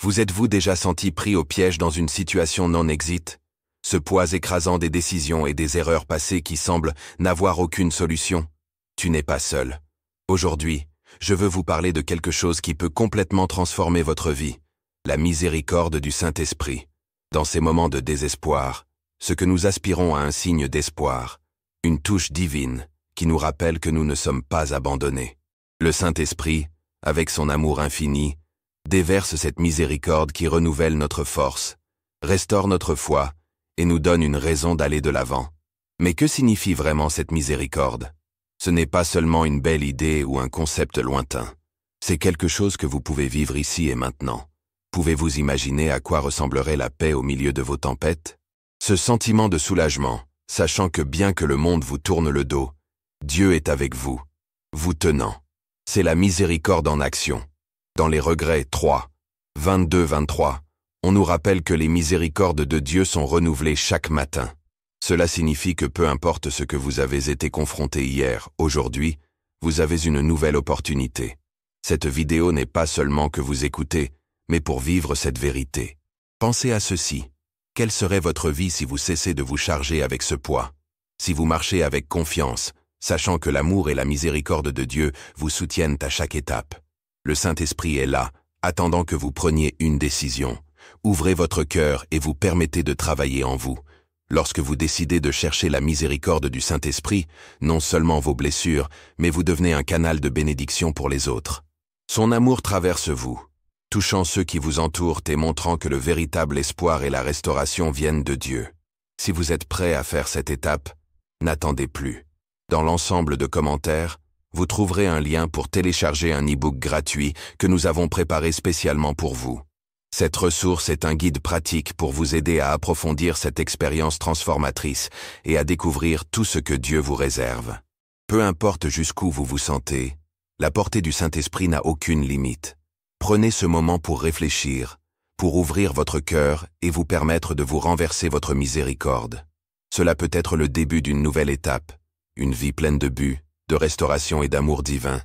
Vous êtes-vous déjà senti pris au piège dans une situation non-exit? Ce poids écrasant des décisions et des erreurs passées qui semblent n'avoir aucune solution? Tu n'es pas seul. Aujourd'hui, je veux vous parler de quelque chose qui peut complètement transformer votre vie, la miséricorde du Saint-Esprit. Dans ces moments de désespoir, ce que nous aspirons à un signe d'espoir, une touche divine qui nous rappelle que nous ne sommes pas abandonnés. Le Saint-Esprit, avec son amour infini, déverse cette miséricorde qui renouvelle notre force, restaure notre foi et nous donne une raison d'aller de l'avant. Mais que signifie vraiment cette miséricorde? Ce n'est pas seulement une belle idée ou un concept lointain. C'est quelque chose que vous pouvez vivre ici et maintenant. Pouvez-vous imaginer à quoi ressemblerait la paix au milieu de vos tempêtes? Ce sentiment de soulagement, sachant que bien que le monde vous tourne le dos, Dieu est avec vous, vous tenant. C'est la miséricorde en action. Dans les Regrets 3, 22-23, on nous rappelle que les miséricordes de Dieu sont renouvelées chaque matin. Cela signifie que peu importe ce que vous avez été confronté hier, aujourd'hui, vous avez une nouvelle opportunité. Cette vidéo n'est pas seulement que vous écoutez, mais pour vivre cette vérité. Pensez à ceci. Quelle serait votre vie si vous cessez de vous charger avec ce poids? Si vous marchez avec confiance, sachant que l'amour et la miséricorde de Dieu vous soutiennent à chaque étape. Le Saint-Esprit est là, attendant que vous preniez une décision. Ouvrez votre cœur et vous permettez de travailler en vous. Lorsque vous décidez de chercher la miséricorde du Saint-Esprit, non seulement vos blessures, mais vous devenez un canal de bénédiction pour les autres. Son amour traverse vous, touchant ceux qui vous entourent et montrant que le véritable espoir et la restauration viennent de Dieu. Si vous êtes prêt à faire cette étape, n'attendez plus. Dans l'ensemble de commentaires, vous trouverez un lien pour télécharger un e-book gratuit que nous avons préparé spécialement pour vous. Cette ressource est un guide pratique pour vous aider à approfondir cette expérience transformatrice et à découvrir tout ce que Dieu vous réserve. Peu importe jusqu'où vous vous sentez, la portée du Saint-Esprit n'a aucune limite. Prenez ce moment pour réfléchir, pour ouvrir votre cœur et vous permettre de vous renverser votre miséricorde. Cela peut être le début d'une nouvelle étape, une vie pleine de but, de restauration et d'amour divin.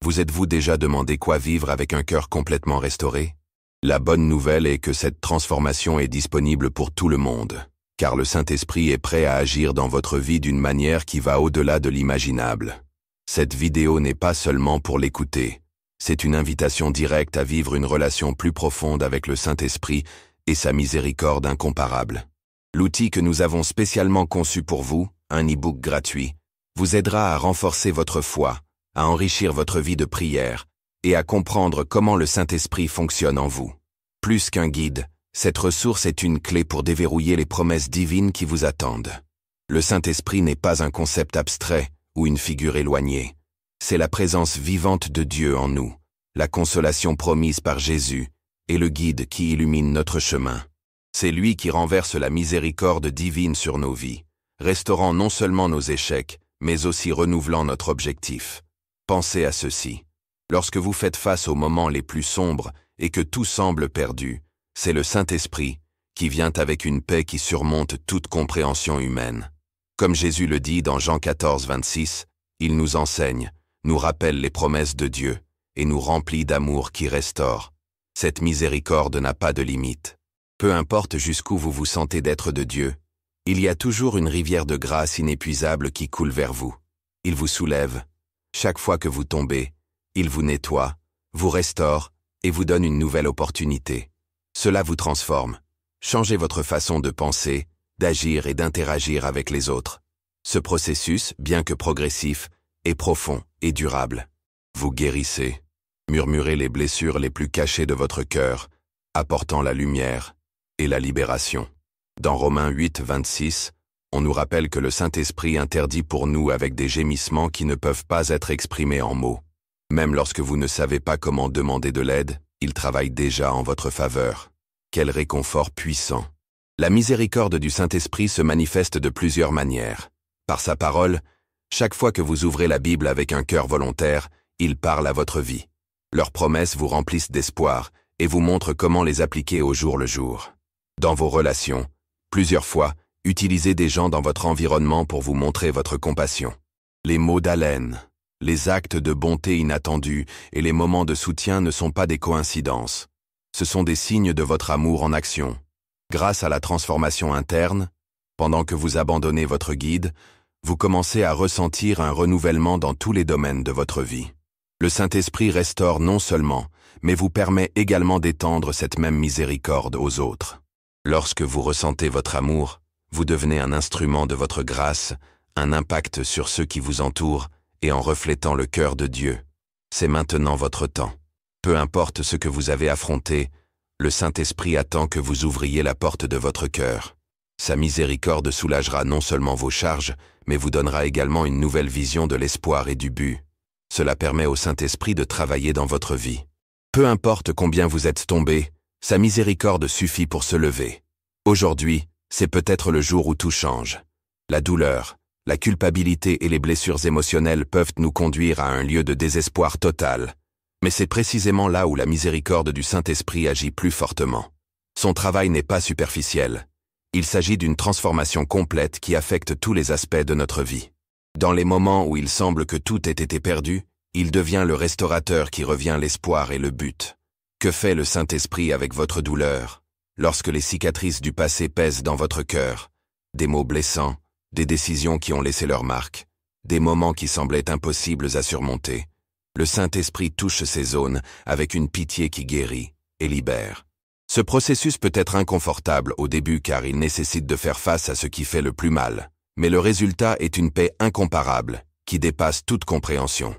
Vous êtes-vous déjà demandé quoi vivre avec un cœur complètement restauré? La bonne nouvelle est que cette transformation est disponible pour tout le monde, car le Saint-Esprit est prêt à agir dans votre vie d'une manière qui va au-delà de l'imaginable. Cette vidéo n'est pas seulement pour l'écouter, c'est une invitation directe à vivre une relation plus profonde avec le Saint-Esprit et sa miséricorde incomparable. L'outil que nous avons spécialement conçu pour vous, un e-book gratuit, vous aidera à renforcer votre foi, à enrichir votre vie de prière et à comprendre comment le Saint-Esprit fonctionne en vous. Plus qu'un guide, cette ressource est une clé pour déverrouiller les promesses divines qui vous attendent. Le Saint-Esprit n'est pas un concept abstrait ou une figure éloignée. C'est la présence vivante de Dieu en nous, la consolation promise par Jésus et le guide qui illumine notre chemin. C'est lui qui renverse la miséricorde divine sur nos vies, restaurant non seulement nos échecs, mais aussi renouvelant notre objectif. Pensez à ceci. Lorsque vous faites face aux moments les plus sombres et que tout semble perdu, c'est le Saint-Esprit qui vient avec une paix qui surmonte toute compréhension humaine. Comme Jésus le dit dans Jean 14, 26, il nous enseigne, nous rappelle les promesses de Dieu et nous remplit d'amour qui restaure. Cette miséricorde n'a pas de limite. Peu importe jusqu'où vous vous sentez d'être de Dieu, il y a toujours une rivière de grâce inépuisable qui coule vers vous. Il vous soulève. Chaque fois que vous tombez, il vous nettoie, vous restaure et vous donne une nouvelle opportunité. Cela vous transforme. Changez votre façon de penser, d'agir et d'interagir avec les autres. Ce processus, bien que progressif, est profond et durable. Vous guérissez, murmurez les blessures les plus cachées de votre cœur, apportant la lumière et la libération. Dans Romains 8, 26, on nous rappelle que le Saint-Esprit interdit pour nous avec des gémissements qui ne peuvent pas être exprimés en mots. Même lorsque vous ne savez pas comment demander de l'aide, il travaille déjà en votre faveur. Quel réconfort puissant! La miséricorde du Saint-Esprit se manifeste de plusieurs manières. Par sa parole, chaque fois que vous ouvrez la Bible avec un cœur volontaire, il parle à votre vie. Leurs promesses vous remplissent d'espoir et vous montrent comment les appliquer au jour le jour. Dans vos relations, plusieurs fois, utilisez des gens dans votre environnement pour vous montrer votre compassion. Les mots d'haleine, les actes de bonté inattendus et les moments de soutien ne sont pas des coïncidences. Ce sont des signes de votre amour en action. Grâce à la transformation interne, pendant que vous abandonnez votre guide, vous commencez à ressentir un renouvellement dans tous les domaines de votre vie. Le Saint-Esprit restaure non seulement, mais vous permet également d'étendre cette même miséricorde aux autres. Lorsque vous ressentez votre amour, vous devenez un instrument de votre grâce, un impact sur ceux qui vous entourent, et en reflétant le cœur de Dieu. C'est maintenant votre temps. Peu importe ce que vous avez affronté, le Saint-Esprit attend que vous ouvriez la porte de votre cœur. Sa miséricorde soulagera non seulement vos charges, mais vous donnera également une nouvelle vision de l'espoir et du but. Cela permet au Saint-Esprit de travailler dans votre vie. Peu importe combien vous êtes tombé, sa miséricorde suffit pour se lever. Aujourd'hui, c'est peut-être le jour où tout change. La douleur, la culpabilité et les blessures émotionnelles peuvent nous conduire à un lieu de désespoir total. Mais c'est précisément là où la miséricorde du Saint-Esprit agit plus fortement. Son travail n'est pas superficiel. Il s'agit d'une transformation complète qui affecte tous les aspects de notre vie. Dans les moments où il semble que tout ait été perdu, il devient le restaurateur qui revient l'espoir et le but. Que fait le Saint-Esprit avec votre douleur, lorsque les cicatrices du passé pèsent dans votre cœur? Des mots blessants, des décisions qui ont laissé leur marque, des moments qui semblaient impossibles à surmonter. Le Saint-Esprit touche ces zones avec une pitié qui guérit et libère. Ce processus peut être inconfortable au début car il nécessite de faire face à ce qui fait le plus mal. Mais le résultat est une paix incomparable, qui dépasse toute compréhension.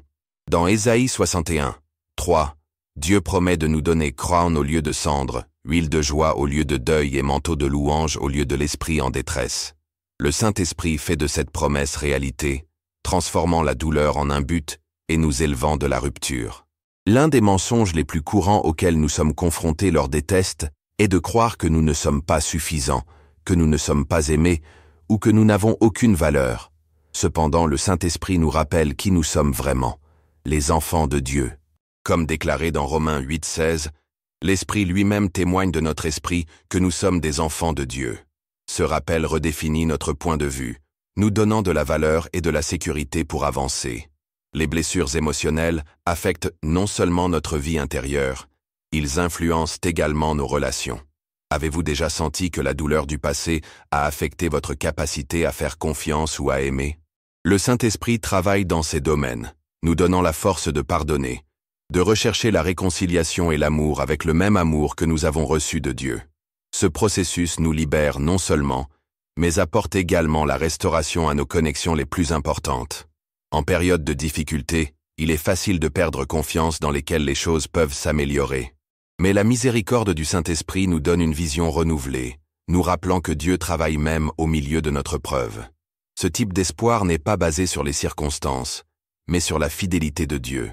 Dans Ésaïe 61, 3, Dieu promet de nous donner couronne au lieu de cendre, huile de joie au lieu de deuil et manteau de louange au lieu de l'esprit en détresse. Le Saint-Esprit fait de cette promesse réalité, transformant la douleur en un but et nous élevant de la rupture. L'un des mensonges les plus courants auxquels nous sommes confrontés lors des tests est de croire que nous ne sommes pas suffisants, que nous ne sommes pas aimés, ou que nous n'avons aucune valeur. Cependant, le Saint-Esprit nous rappelle qui nous sommes vraiment, les enfants de Dieu. Comme déclaré dans Romains 8,16, l'Esprit lui-même témoigne de notre esprit que nous sommes des enfants de Dieu. Ce rappel redéfinit notre point de vue, nous donnant de la valeur et de la sécurité pour avancer. Les blessures émotionnelles affectent non seulement notre vie intérieure, ils influencent également nos relations. Avez-vous déjà senti que la douleur du passé a affecté votre capacité à faire confiance ou à aimer? Le Saint-Esprit travaille dans ces domaines, nous donnant la force de pardonner, de rechercher la réconciliation et l'amour avec le même amour que nous avons reçu de Dieu. Ce processus nous libère non seulement, mais apporte également la restauration à nos connexions les plus importantes. En période de difficulté, il est facile de perdre confiance dans lesquelles les choses peuvent s'améliorer. Mais la miséricorde du Saint-Esprit nous donne une vision renouvelée, nous rappelant que Dieu travaille même au milieu de notre preuve. Ce type d'espoir n'est pas basé sur les circonstances, mais sur la fidélité de Dieu.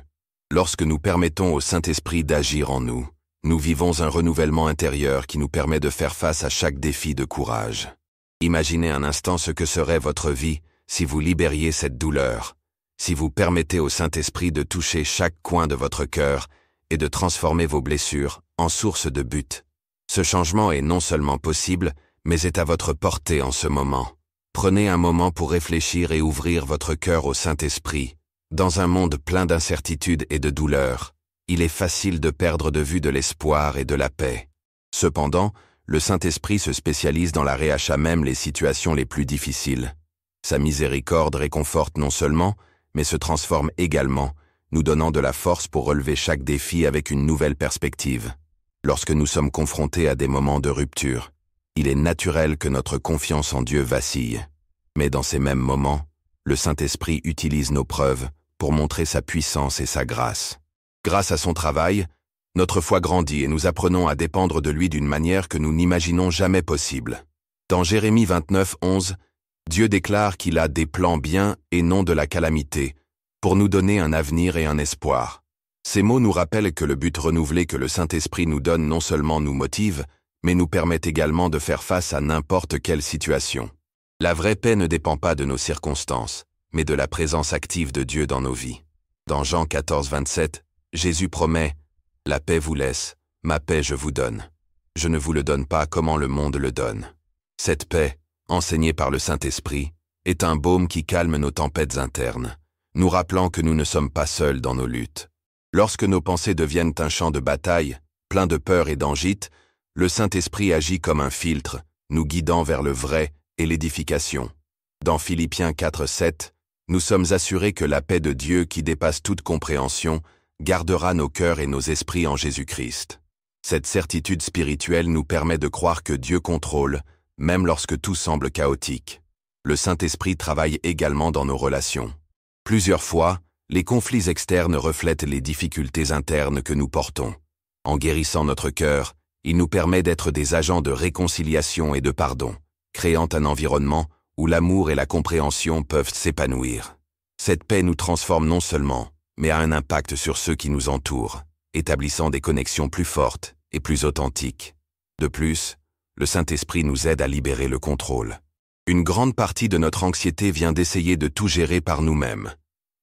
Lorsque nous permettons au Saint-Esprit d'agir en nous, nous vivons un renouvellement intérieur qui nous permet de faire face à chaque défi de courage. Imaginez un instant ce que serait votre vie si vous libériez cette douleur, si vous permettez au Saint-Esprit de toucher chaque coin de votre cœur et de transformer vos blessures en source de but. Ce changement est non seulement possible, mais est à votre portée en ce moment. Prenez un moment pour réfléchir et ouvrir votre cœur au Saint-Esprit. Dans un monde plein d'incertitudes et de douleurs, il est facile de perdre de vue de l'espoir et de la paix. Cependant, le Saint-Esprit se spécialise dans la réachat même les situations les plus difficiles. Sa miséricorde réconforte non seulement, mais se transforme également, nous donnant de la force pour relever chaque défi avec une nouvelle perspective. Lorsque nous sommes confrontés à des moments de rupture, il est naturel que notre confiance en Dieu vacille. Mais dans ces mêmes moments, le Saint-Esprit utilise nos preuves pour montrer sa puissance et sa grâce. Grâce à son travail, notre foi grandit et nous apprenons à dépendre de lui d'une manière que nous n'imaginons jamais possible. Dans Jérémie 29, 11, Dieu déclare qu'il a des plans bien et non de la calamité, pour nous donner un avenir et un espoir. Ces mots nous rappellent que le but renouvelé que le Saint-Esprit nous donne non seulement nous motive, mais nous permet également de faire face à n'importe quelle situation. La vraie paix ne dépend pas de nos circonstances, mais de la présence active de Dieu dans nos vies. Dans Jean 14, 27, Jésus promet « La paix vous laisse, ma paix je vous donne. Je ne vous le donne pas comment le monde le donne. » Cette paix, enseignée par le Saint-Esprit, est un baume qui calme nos tempêtes internes, nous rappelant que nous ne sommes pas seuls dans nos luttes. Lorsque nos pensées deviennent un champ de bataille, Plein de peur et d'angite, le Saint-Esprit agit comme un filtre, nous guidant vers le vrai et l'édification. Dans Philippiens 4:7, nous sommes assurés que la paix de Dieu qui dépasse toute compréhension gardera nos cœurs et nos esprits en Jésus-Christ. Cette certitude spirituelle nous permet de croire que Dieu contrôle, même lorsque tout semble chaotique. Le Saint-Esprit travaille également dans nos relations. Plusieurs fois, les conflits externes reflètent les difficultés internes que nous portons. En guérissant notre cœur, il nous permet d'être des agents de réconciliation et de pardon, créant un environnement où l'amour et la compréhension peuvent s'épanouir. Cette paix nous transforme non seulement, mais a un impact sur ceux qui nous entourent, établissant des connexions plus fortes et plus authentiques. De plus, le Saint-Esprit nous aide à libérer le contrôle. Une grande partie de notre anxiété vient d'essayer de tout gérer par nous-mêmes.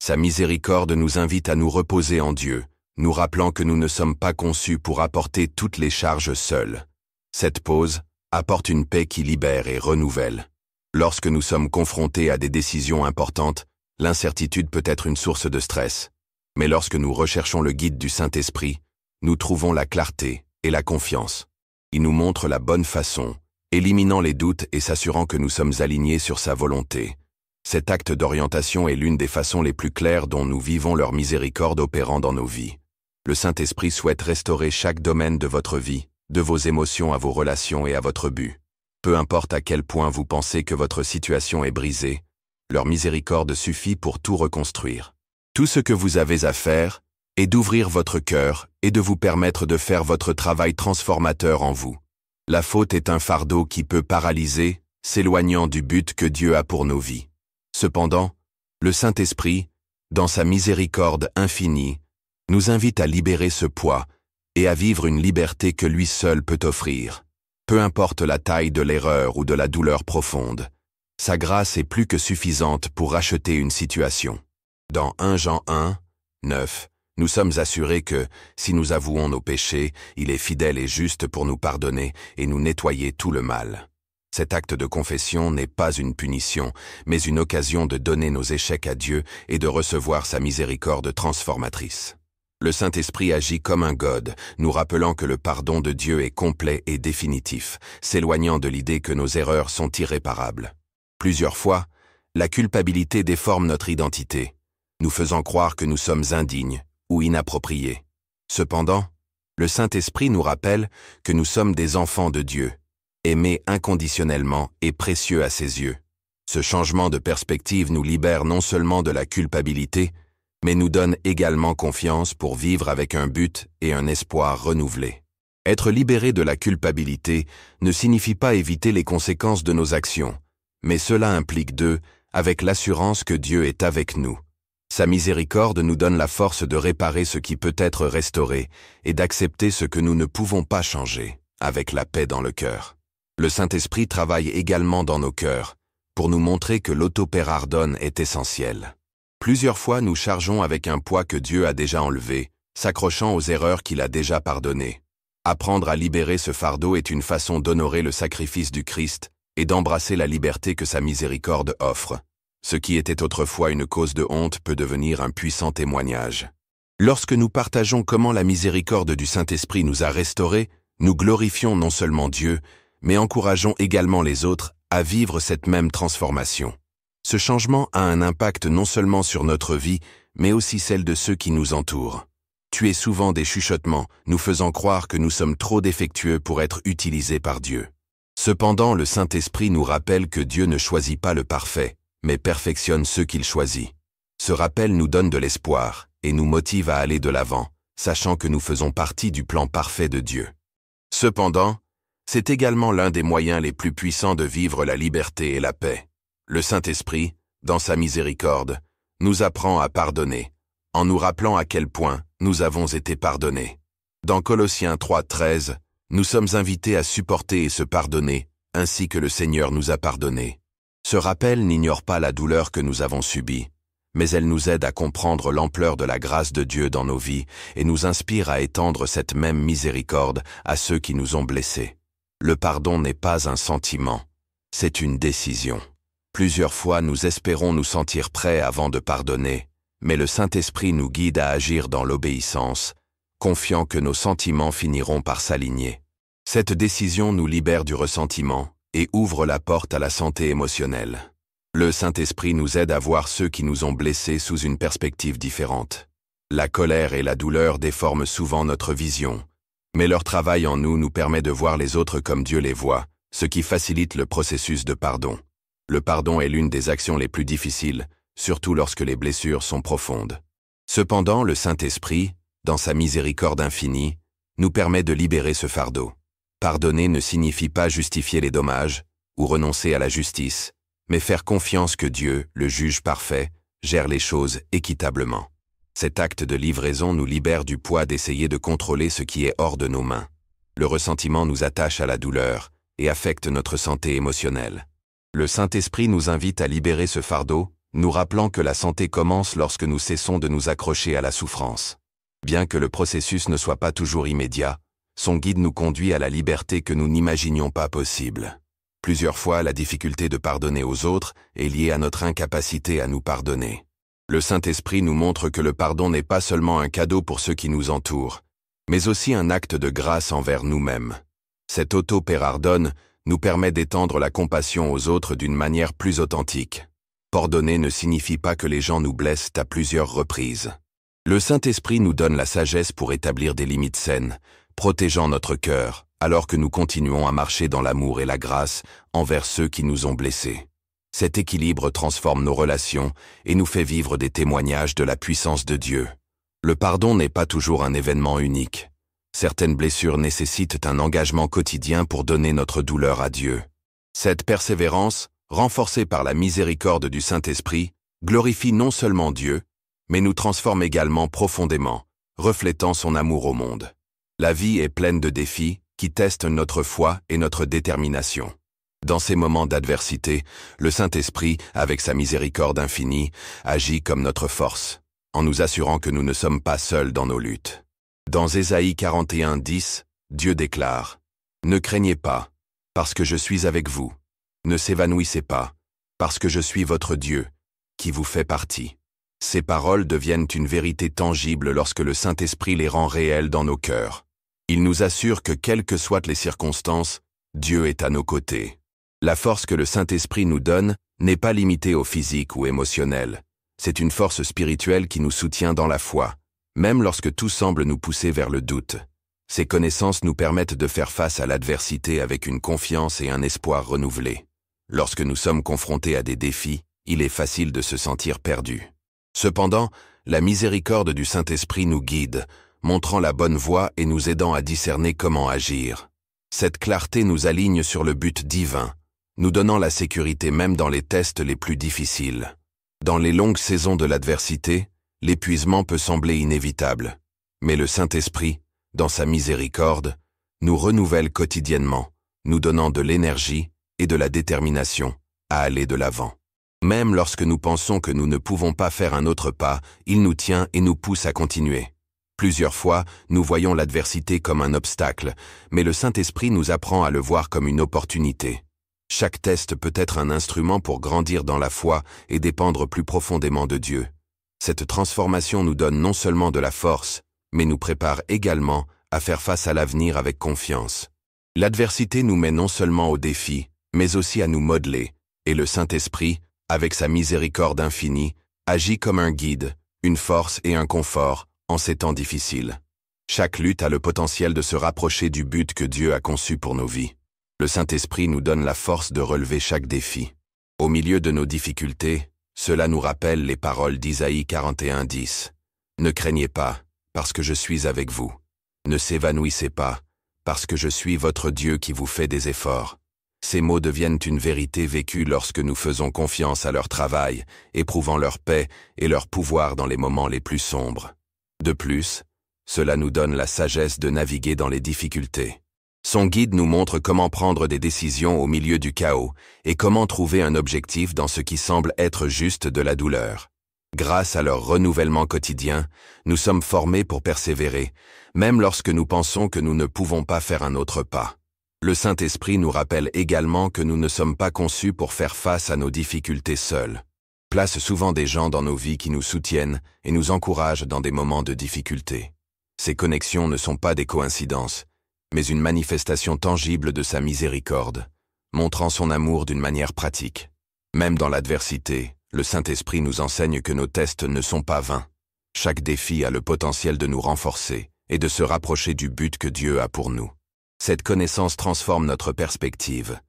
Sa miséricorde nous invite à nous reposer en Dieu, nous rappelant que nous ne sommes pas conçus pour apporter toutes les charges seuls. Cette pause apporte une paix qui libère et renouvelle. Lorsque nous sommes confrontés à des décisions importantes, l'incertitude peut être une source de stress. Mais lorsque nous recherchons le guide du Saint-Esprit, nous trouvons la clarté et la confiance. Il nous montre la bonne façon, éliminant les doutes et s'assurant que nous sommes alignés sur sa volonté. Cet acte d'orientation est l'une des façons les plus claires dont nous vivons leur miséricorde opérant dans nos vies. Le Saint-Esprit souhaite restaurer chaque domaine de votre vie, de vos émotions à vos relations et à votre but. Peu importe à quel point vous pensez que votre situation est brisée, leur miséricorde suffit pour tout reconstruire. Tout ce que vous avez à faire est d'ouvrir votre cœur et de vous permettre de faire votre travail transformateur en vous. La faute est un fardeau qui peut paralyser, s'éloignant du but que Dieu a pour nos vies. Cependant, le Saint-Esprit, dans sa miséricorde infinie, nous invite à libérer ce poids et à vivre une liberté que lui seul peut offrir. Peu importe la taille de l'erreur ou de la douleur profonde, sa grâce est plus que suffisante pour racheter une situation. Dans 1 Jean 1:9, nous sommes assurés que, si nous avouons nos péchés, il est fidèle et juste pour nous pardonner et nous nettoyer tout le mal. Cet acte de confession n'est pas une punition, mais une occasion de donner nos échecs à Dieu et de recevoir sa miséricorde transformatrice. Le Saint-Esprit agit comme un God, nous rappelant que le pardon de Dieu est complet et définitif, s'éloignant de l'idée que nos erreurs sont irréparables. Plusieurs fois, la culpabilité déforme notre identité, nous faisant croire que nous sommes indignes ou inappropriés. Cependant, le Saint-Esprit nous rappelle que nous sommes des enfants de Dieu, aimés inconditionnellement et précieux à ses yeux. Ce changement de perspective nous libère non seulement de la culpabilité, mais nous donne également confiance pour vivre avec un but et un espoir renouvelés. Être libéré de la culpabilité ne signifie pas éviter les conséquences de nos actions, mais cela implique avec l'assurance que Dieu est avec nous. Sa miséricorde nous donne la force de réparer ce qui peut être restauré et d'accepter ce que nous ne pouvons pas changer, avec la paix dans le cœur. Le Saint-Esprit travaille également dans nos cœurs, pour nous montrer que l'autopérardonne est essentiel. Plusieurs fois nous chargeons avec un poids que Dieu a déjà enlevé, s'accrochant aux erreurs qu'il a déjà pardonnées. Apprendre à libérer ce fardeau est une façon d'honorer le sacrifice du Christ et d'embrasser la liberté que sa miséricorde offre. Ce qui était autrefois une cause de honte peut devenir un puissant témoignage. Lorsque nous partageons comment la miséricorde du Saint-Esprit nous a restaurés, nous glorifions non seulement Dieu, mais encourageons également les autres à vivre cette même transformation. Ce changement a un impact non seulement sur notre vie, mais aussi celle de ceux qui nous entourent. Tu es souvent des chuchotements, nous faisant croire que nous sommes trop défectueux pour être utilisés par Dieu. Cependant, le Saint-Esprit nous rappelle que Dieu ne choisit pas le parfait, mais perfectionne ceux qu'il choisit. Ce rappel nous donne de l'espoir et nous motive à aller de l'avant, sachant que nous faisons partie du plan parfait de Dieu. Cependant, c'est également l'un des moyens les plus puissants de vivre la liberté et la paix. Le Saint-Esprit, dans sa miséricorde, nous apprend à pardonner, en nous rappelant à quel point nous avons été pardonnés. Dans Colossiens 3:13, nous sommes invités à supporter et se pardonner, ainsi que le Seigneur nous a pardonnés. Ce rappel n'ignore pas la douleur que nous avons subie, mais elle nous aide à comprendre l'ampleur de la grâce de Dieu dans nos vies et nous inspire à étendre cette même miséricorde à ceux qui nous ont blessés. Le pardon n'est pas un sentiment, c'est une décision. Plusieurs fois nous espérons nous sentir prêts avant de pardonner, mais le Saint-Esprit nous guide à agir dans l'obéissance, confiants que nos sentiments finiront par s'aligner. Cette décision nous libère du ressentiment et ouvre la porte à la santé émotionnelle. Le Saint-Esprit nous aide à voir ceux qui nous ont blessés sous une perspective différente. La colère et la douleur déforment souvent notre vision, mais leur travail en nous permet de voir les autres comme Dieu les voit, ce qui facilite le processus de pardon. Le pardon est l'une des actions les plus difficiles, surtout lorsque les blessures sont profondes. Cependant, le Saint-Esprit, dans sa miséricorde infinie, nous permet de libérer ce fardeau. Pardonner ne signifie pas justifier les dommages ou renoncer à la justice, mais faire confiance que Dieu, le juge parfait, gère les choses équitablement. Cet acte de livraison nous libère du poids d'essayer de contrôler ce qui est hors de nos mains. Le ressentiment nous attache à la douleur et affecte notre santé émotionnelle. Le Saint-Esprit nous invite à libérer ce fardeau, nous rappelant que la santé commence lorsque nous cessons de nous accrocher à la souffrance. Bien que le processus ne soit pas toujours immédiat, son guide nous conduit à la liberté que nous n'imaginions pas possible. Plusieurs fois, la difficulté de pardonner aux autres est liée à notre incapacité à nous pardonner. Le Saint-Esprit nous montre que le pardon n'est pas seulement un cadeau pour ceux qui nous entourent, mais aussi un acte de grâce envers nous-mêmes. Cet auto-pardon nous permet d'étendre la compassion aux autres d'une manière plus authentique. Pardonner ne signifie pas que les gens nous blessent à plusieurs reprises. Le Saint-Esprit nous donne la sagesse pour établir des limites saines, protégeant notre cœur, alors que nous continuons à marcher dans l'amour et la grâce envers ceux qui nous ont blessés. Cet équilibre transforme nos relations et nous fait vivre des témoignages de la puissance de Dieu. Le pardon n'est pas toujours un événement unique. Certaines blessures nécessitent un engagement quotidien pour donner notre douleur à Dieu. Cette persévérance, renforcée par la miséricorde du Saint-Esprit, glorifie non seulement Dieu, mais nous transforme également profondément, reflétant son amour au monde. La vie est pleine de défis qui testent notre foi et notre détermination. Dans ces moments d'adversité, le Saint-Esprit, avec sa miséricorde infinie, agit comme notre force, en nous assurant que nous ne sommes pas seuls dans nos luttes. Dans Ésaïe 41:10, Dieu déclare « Ne craignez pas, parce que je suis avec vous. Ne s'évanouissez pas, parce que je suis votre Dieu, qui vous fait partie. » Ces paroles deviennent une vérité tangible lorsque le Saint-Esprit les rend réelles dans nos cœurs. Il nous assure que quelles que soient les circonstances, Dieu est à nos côtés. La force que le Saint-Esprit nous donne n'est pas limitée au physique ou émotionnel. C'est une force spirituelle qui nous soutient dans la foi, même lorsque tout semble nous pousser vers le doute. Ces connaissances nous permettent de faire face à l'adversité avec une confiance et un espoir renouvelés. Lorsque nous sommes confrontés à des défis, il est facile de se sentir perdu. Cependant, la miséricorde du Saint-Esprit nous guide, montrant la bonne voie et nous aidant à discerner comment agir. Cette clarté nous aligne sur le but divin, nous donnant la sécurité même dans les tests les plus difficiles. Dans les longues saisons de l'adversité, l'épuisement peut sembler inévitable, mais le Saint-Esprit, dans sa miséricorde, nous renouvelle quotidiennement, nous donnant de l'énergie et de la détermination à aller de l'avant. Même lorsque nous pensons que nous ne pouvons pas faire un autre pas, il nous tient et nous pousse à continuer. Plusieurs fois, nous voyons l'adversité comme un obstacle, mais le Saint-Esprit nous apprend à le voir comme une opportunité. Chaque test peut être un instrument pour grandir dans la foi et dépendre plus profondément de Dieu. Cette transformation nous donne non seulement de la force, mais nous prépare également à faire face à l'avenir avec confiance. L'adversité nous met non seulement au défi, mais aussi à nous modeler, et le Saint-Esprit, avec sa miséricorde infinie, agit comme un guide, une force et un confort en ces temps difficiles. Chaque lutte a le potentiel de se rapprocher du but que Dieu a conçu pour nos vies. Le Saint-Esprit nous donne la force de relever chaque défi. Au milieu de nos difficultés, cela nous rappelle les paroles d'Isaïe 41:10. « Ne craignez pas, parce que je suis avec vous. Ne s'évanouissez pas, parce que je suis votre Dieu qui vous fait des efforts. » Ces mots deviennent une vérité vécue lorsque nous faisons confiance à leur travail, éprouvant leur paix et leur pouvoir dans les moments les plus sombres. De plus, cela nous donne la sagesse de naviguer dans les difficultés. Son guide nous montre comment prendre des décisions au milieu du chaos et comment trouver un objectif dans ce qui semble être juste de la douleur. Grâce à leur renouvellement quotidien, nous sommes formés pour persévérer, même lorsque nous pensons que nous ne pouvons pas faire un autre pas. Le Saint-Esprit nous rappelle également que nous ne sommes pas conçus pour faire face à nos difficultés seuls. Place souvent des gens dans nos vies qui nous soutiennent et nous encouragent dans des moments de difficulté. Ces connexions ne sont pas des coïncidences, mais une manifestation tangible de sa miséricorde, montrant son amour d'une manière pratique. Même dans l'adversité, le Saint-Esprit nous enseigne que nos tests ne sont pas vains. Chaque défi a le potentiel de nous renforcer et de se rapprocher du but que Dieu a pour nous. Cette connaissance transforme notre perspective,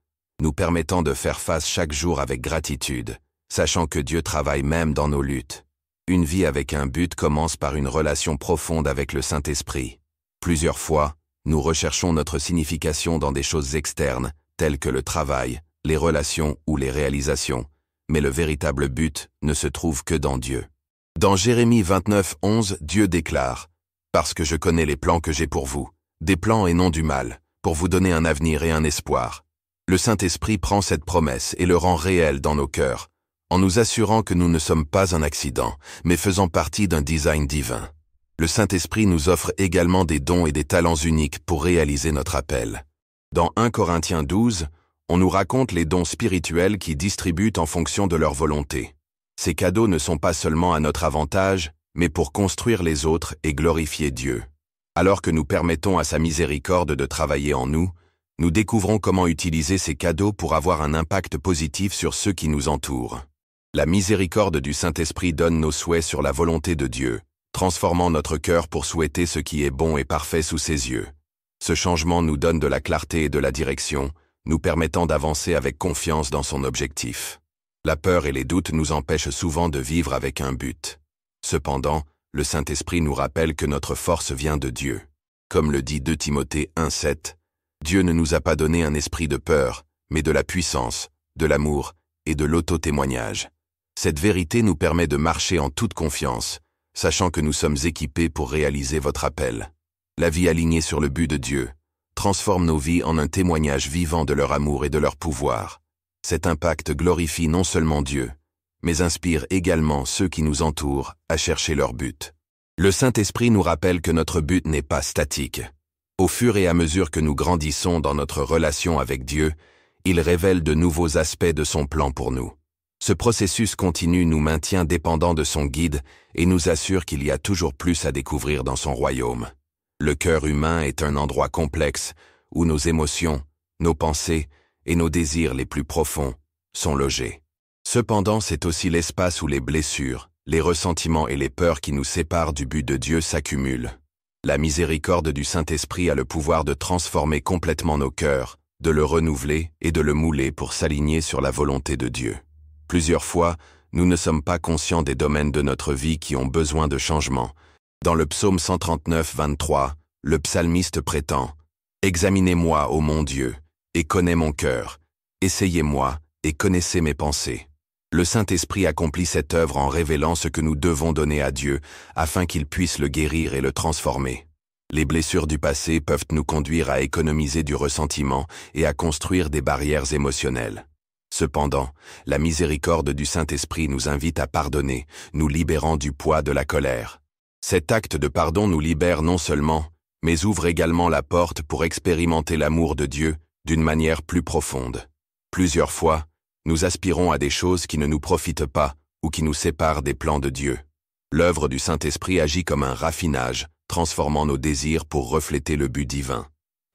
nous permettant de faire face chaque jour avec gratitude, sachant que Dieu travaille même dans nos luttes. Une vie avec un but commence par une relation profonde avec le Saint-Esprit. Plusieurs fois, nous recherchons notre signification dans des choses externes, telles que le travail, les relations ou les réalisations, mais le véritable but ne se trouve que dans Dieu. Dans Jérémie 29:11, Dieu déclare « Parce que je connais les plans que j'ai pour vous, des plans et non du mal, pour vous donner un avenir et un espoir. » Le Saint-Esprit prend cette promesse et le rend réelle dans nos cœurs, en nous assurant que nous ne sommes pas un accident, mais faisant partie d'un design divin. Le Saint-Esprit nous offre également des dons et des talents uniques pour réaliser notre appel. Dans 1 Corinthiens 12, on nous raconte les dons spirituels qui distribuent en fonction de leur volonté. Ces cadeaux ne sont pas seulement à notre avantage, mais pour construire les autres et glorifier Dieu. Alors que nous permettons à sa miséricorde de travailler en nous, nous découvrons comment utiliser ces cadeaux pour avoir un impact positif sur ceux qui nous entourent. La miséricorde du Saint-Esprit donne nos souhaits sur la volonté de Dieu, transformant notre cœur pour souhaiter ce qui est bon et parfait sous ses yeux. Ce changement nous donne de la clarté et de la direction, nous permettant d'avancer avec confiance dans son objectif. La peur et les doutes nous empêchent souvent de vivre avec un but. Cependant, le Saint-Esprit nous rappelle que notre force vient de Dieu. Comme le dit 2 Timothée 1:7, Dieu ne nous a pas donné un esprit de peur, mais de la puissance, de l'amour et de l'auto-témoignage. Cette vérité nous permet de marcher en toute confiance, sachant que nous sommes équipés pour réaliser votre appel. La vie alignée sur le but de Dieu transforme nos vies en un témoignage vivant de leur amour et de leur pouvoir. Cet impact glorifie non seulement Dieu, mais inspire également ceux qui nous entourent à chercher leur but. Le Saint-Esprit nous rappelle que notre but n'est pas statique. Au fur et à mesure que nous grandissons dans notre relation avec Dieu, il révèle de nouveaux aspects de son plan pour nous. Ce processus continu nous maintient dépendants de son guide et nous assure qu'il y a toujours plus à découvrir dans son royaume. Le cœur humain est un endroit complexe où nos émotions, nos pensées et nos désirs les plus profonds sont logés. Cependant, c'est aussi l'espace où les blessures, les ressentiments et les peurs qui nous séparent du but de Dieu s'accumulent. La miséricorde du Saint-Esprit a le pouvoir de transformer complètement nos cœurs, de le renouveler et de le mouler pour s'aligner sur la volonté de Dieu. Plusieurs fois, nous ne sommes pas conscients des domaines de notre vie qui ont besoin de changement. Dans le psaume 139:23, le psalmiste prétend « Examinez-moi, ô mon Dieu, et connais mon cœur. Essayez-moi, et connaissez mes pensées. » Le Saint-Esprit accomplit cette œuvre en révélant ce que nous devons donner à Dieu, afin qu'il puisse le guérir et le transformer. Les blessures du passé peuvent nous conduire à économiser du ressentiment et à construire des barrières émotionnelles. Cependant, la miséricorde du Saint-Esprit nous invite à pardonner, nous libérant du poids de la colère. Cet acte de pardon nous libère non seulement, mais ouvre également la porte pour expérimenter l'amour de Dieu d'une manière plus profonde. Plusieurs fois, nous aspirons à des choses qui ne nous profitent pas ou qui nous séparent des plans de Dieu. L'œuvre du Saint-Esprit agit comme un raffinage, transformant nos désirs pour refléter le but divin.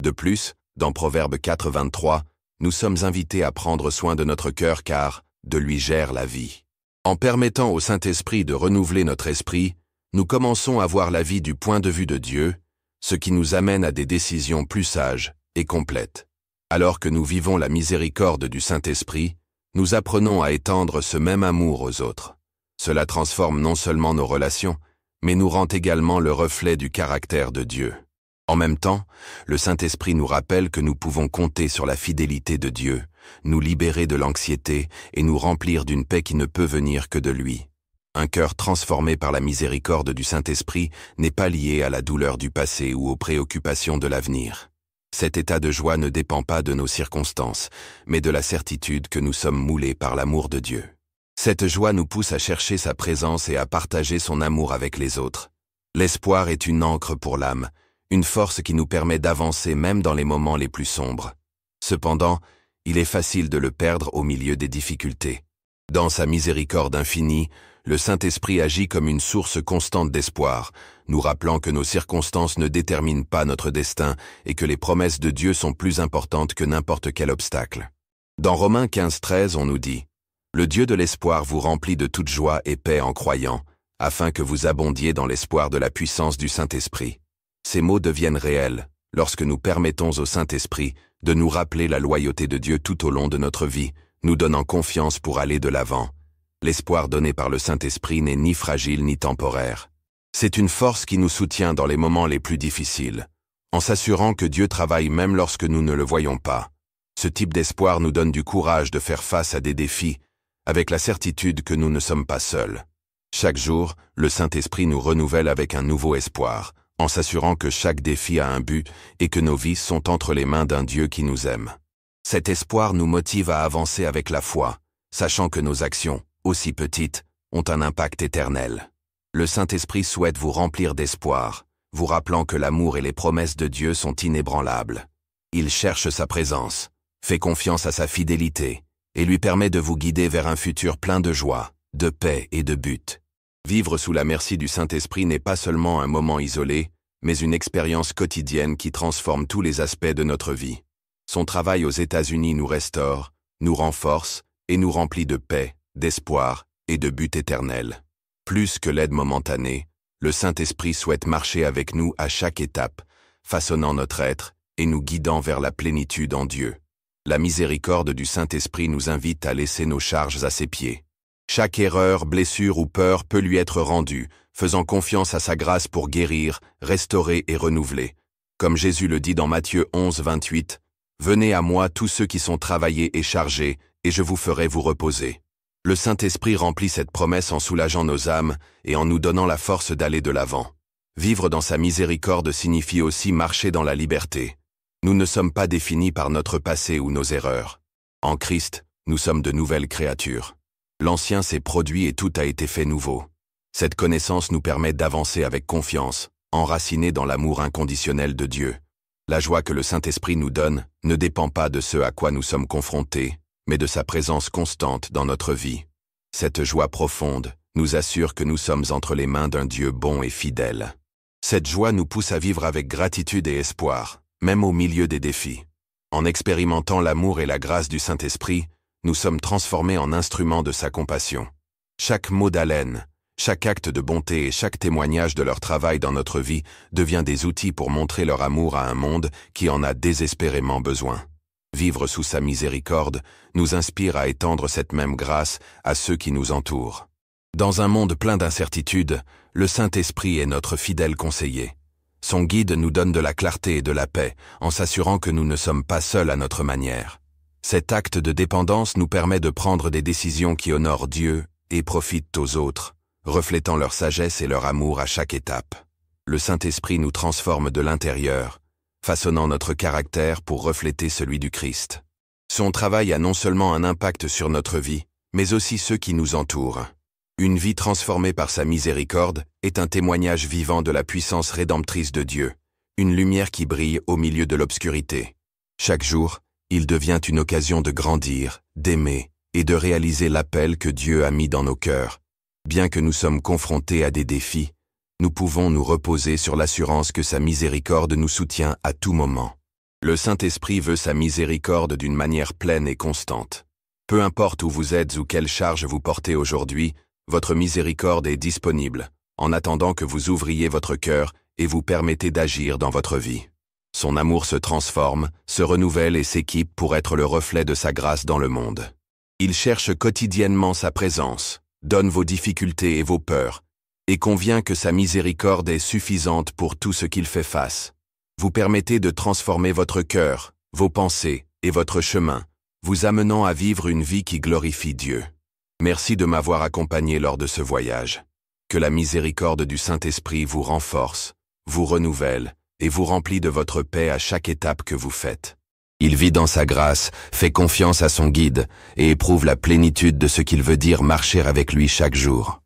De plus, dans Proverbe 4:23, nous sommes invités à prendre soin de notre cœur car de lui gère la vie. En permettant au Saint-Esprit de renouveler notre esprit, nous commençons à voir la vie du point de vue de Dieu, ce qui nous amène à des décisions plus sages et complètes. Alors que nous vivons la miséricorde du Saint-Esprit, nous apprenons à étendre ce même amour aux autres. Cela transforme non seulement nos relations, mais nous rend également le reflet du caractère de Dieu. En même temps, le Saint-Esprit nous rappelle que nous pouvons compter sur la fidélité de Dieu, nous libérer de l'anxiété et nous remplir d'une paix qui ne peut venir que de lui. Un cœur transformé par la miséricorde du Saint-Esprit n'est pas lié à la douleur du passé ou aux préoccupations de l'avenir. Cet état de joie ne dépend pas de nos circonstances, mais de la certitude que nous sommes moulés par l'amour de Dieu. Cette joie nous pousse à chercher sa présence et à partager son amour avec les autres. L'espoir est une ancre pour l'âme, une force qui nous permet d'avancer même dans les moments les plus sombres. Cependant, il est facile de le perdre au milieu des difficultés. Dans sa miséricorde infinie, le Saint-Esprit agit comme une source constante d'espoir, nous rappelant que nos circonstances ne déterminent pas notre destin et que les promesses de Dieu sont plus importantes que n'importe quel obstacle. Dans Romains 15:13, on nous dit « Le Dieu de l'espoir vous remplit de toute joie et paix en croyant, afin que vous abondiez dans l'espoir de la puissance du Saint-Esprit. » Ces mots deviennent réels lorsque nous permettons au Saint-Esprit de nous rappeler la loyauté de Dieu tout au long de notre vie, nous donnant confiance pour aller de l'avant. L'espoir donné par le Saint-Esprit n'est ni fragile ni temporaire. C'est une force qui nous soutient dans les moments les plus difficiles, en s'assurant que Dieu travaille même lorsque nous ne le voyons pas. Ce type d'espoir nous donne du courage de faire face à des défis, avec la certitude que nous ne sommes pas seuls. Chaque jour, le Saint-Esprit nous renouvelle avec un nouveau espoir, en s'assurant que chaque défi a un but et que nos vies sont entre les mains d'un Dieu qui nous aime. Cet espoir nous motive à avancer avec la foi, sachant que nos actions, aussi petites, ont un impact éternel. Le Saint-Esprit souhaite vous remplir d'espoir, vous rappelant que l'amour et les promesses de Dieu sont inébranlables. Il cherche sa présence, fait confiance à sa fidélité, et lui permet de vous guider vers un futur plein de joie, de paix et de but. Vivre sous la merci du Saint-Esprit n'est pas seulement un moment isolé, mais une expérience quotidienne qui transforme tous les aspects de notre vie. Son travail aux États-Unis nous restaure, nous renforce et nous remplit de paix, d'espoir et de but éternel. Plus que l'aide momentanée, le Saint-Esprit souhaite marcher avec nous à chaque étape, façonnant notre être et nous guidant vers la plénitude en Dieu. La miséricorde du Saint-Esprit nous invite à laisser nos charges à ses pieds. Chaque erreur, blessure ou peur peut lui être rendue, faisant confiance à sa grâce pour guérir, restaurer et renouveler. Comme Jésus le dit dans Matthieu 11:28, « Venez à moi tous ceux qui sont travaillés et chargés, et je vous ferai vous reposer. » Le Saint-Esprit remplit cette promesse en soulageant nos âmes et en nous donnant la force d'aller de l'avant. Vivre dans sa miséricorde signifie aussi marcher dans la liberté. Nous ne sommes pas définis par notre passé ou nos erreurs. En Christ, nous sommes de nouvelles créatures. L'ancien s'est produit et tout a été fait nouveau. Cette connaissance nous permet d'avancer avec confiance, enracinés dans l'amour inconditionnel de Dieu. La joie que le Saint-Esprit nous donne ne dépend pas de ce à quoi nous sommes confrontés, mais de sa présence constante dans notre vie. Cette joie profonde nous assure que nous sommes entre les mains d'un Dieu bon et fidèle. Cette joie nous pousse à vivre avec gratitude et espoir, même au milieu des défis. En expérimentant l'amour et la grâce du Saint-Esprit, nous sommes transformés en instruments de sa compassion. Chaque mot d'haleine, chaque acte de bonté et chaque témoignage de leur travail dans notre vie devient des outils pour montrer leur amour à un monde qui en a désespérément besoin. Vivre sous sa miséricorde nous inspire à étendre cette même grâce à ceux qui nous entourent. Dans un monde plein d'incertitudes, le Saint-Esprit est notre fidèle conseiller. Son guide nous donne de la clarté et de la paix, en s'assurant que nous ne sommes pas seuls à notre manière. Cet acte de dépendance nous permet de prendre des décisions qui honorent Dieu et profitent aux autres, reflétant leur sagesse et leur amour à chaque étape. Le Saint-Esprit nous transforme de l'intérieur, façonnant notre caractère pour refléter celui du Christ. Son travail a non seulement un impact sur notre vie, mais aussi ceux qui nous entourent. Une vie transformée par sa miséricorde est un témoignage vivant de la puissance rédemptrice de Dieu, une lumière qui brille au milieu de l'obscurité. Chaque jour, il devient une occasion de grandir, d'aimer et de réaliser l'appel que Dieu a mis dans nos cœurs. Bien que nous sommes confrontés à des défis, nous pouvons nous reposer sur l'assurance que sa miséricorde nous soutient à tout moment. Le Saint-Esprit veut sa miséricorde d'une manière pleine et constante. Peu importe où vous êtes ou quelle charge vous portez aujourd'hui, votre miséricorde est disponible, en attendant que vous ouvriez votre cœur et vous permettez d'agir dans votre vie. Son amour se transforme, se renouvelle et s'équipe pour être le reflet de sa grâce dans le monde. Il cherche quotidiennement sa présence, donne vos difficultés et vos peurs, et convient que sa miséricorde est suffisante pour tout ce qu'il fait face. Vous permettez de transformer votre cœur, vos pensées et votre chemin, vous amenant à vivre une vie qui glorifie Dieu. Merci de m'avoir accompagné lors de ce voyage. Que la miséricorde du Saint-Esprit vous renforce, vous renouvelle et vous remplit de votre paix à chaque étape que vous faites. Il vit dans sa grâce, fait confiance à son guide et éprouve la plénitude de ce qu'il veut dire marcher avec lui chaque jour.